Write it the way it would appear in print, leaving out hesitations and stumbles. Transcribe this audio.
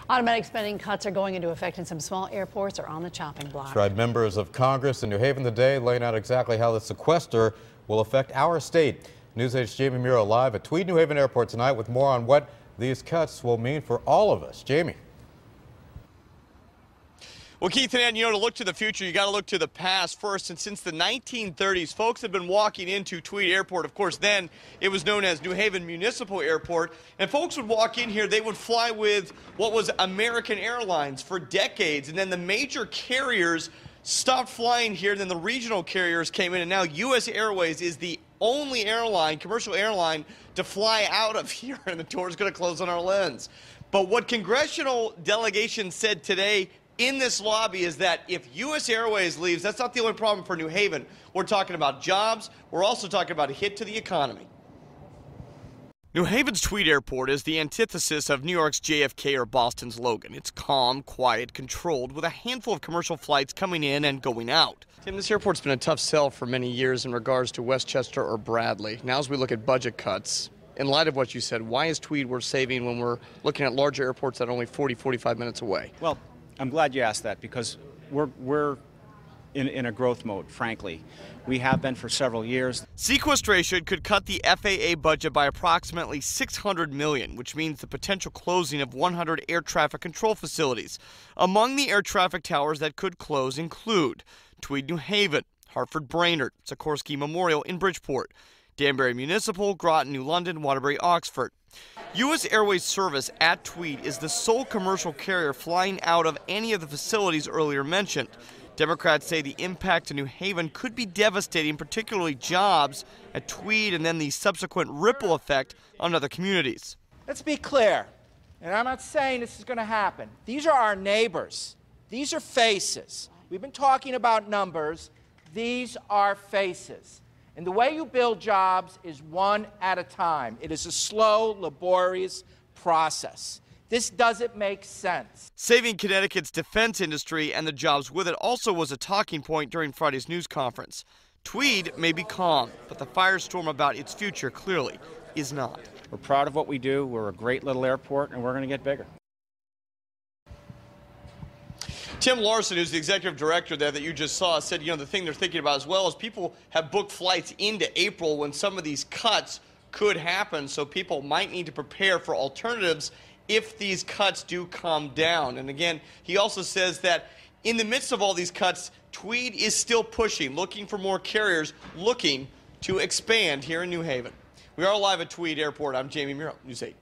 Automatic spending cuts are going into effect, and some small airports are on the chopping block. That's right. Members of Congress in New Haven today laying out exactly how the sequester will affect our state. News 8's Jamie Muro live at Tweed New Haven Airport tonight with more on what these cuts will mean for all of us. Jamie. Well, Keith and Ann, to look to the future, you got to look to the past first. And since the 1930s, folks have been walking into Tweed Airport. Of course, then it was known as New Haven Municipal Airport. And folks would walk in here, they would fly with what was American Airlines for decades. And then the major carriers stopped flying here. Then the regional carriers came in. And now U.S. Airways is the only airline, commercial airline, to fly out of here. And the door is going to close on our lens. But what congressional delegation said today in this lobby is that if U.S. Airways leaves, that's not the only problem for New Haven. We're talking about jobs. We're also talking about a hit to the economy. New Haven's Tweed Airport is the antithesis of New York's JFK or Boston's Logan. It's calm, quiet, controlled, with a handful of commercial flights coming in and going out. Tim, this airport's been a tough sell for many years in regards to Westchester or Bradley. Now as we look at budget cuts, in light of what you said, why is Tweed worth saving when we're looking at larger airports that are only 40, 45 minutes away? Well, I'm glad you asked that because we're in a growth mode, frankly. We have been for several years. Sequestration could cut the FAA budget by approximately $600 million, which means the potential closing of 100 air traffic control facilities. Among the air traffic towers that could close include Tweed New Haven, Hartford Brainerd, Sikorsky Memorial in Bridgeport, Danbury Municipal, Groton, New London, Waterbury, Oxford. U.S. Airways service at Tweed is the sole commercial carrier flying out of any of the facilities earlier mentioned. Democrats say the impact to New Haven could be devastating, particularly jobs at Tweed and then the subsequent ripple effect on other communities. Let's be clear, and I'm not saying this is going to happen. These are our neighbors. These are faces. We've been talking about numbers. These are faces. And the way you build jobs is one at a time. It is a slow, laborious process. This doesn't make sense. Saving Connecticut's defense industry and the jobs with it also was a talking point during Friday's news conference. Tweed may be calm, but the firestorm about its future clearly is not. We're proud of what we do. We're a great little airport, and we're going to get bigger. Tim Larson, who's the executive director there that you just saw, said, the thing they're thinking about as well is people have booked flights into April when some of these cuts could happen, so people might need to prepare for alternatives if these cuts do calm down. And again, he also says that in the midst of all these cuts, Tweed is still pushing, looking for more carriers, looking to expand here in New Haven. We are live at Tweed Airport. I'm Jamie Muro, News 8.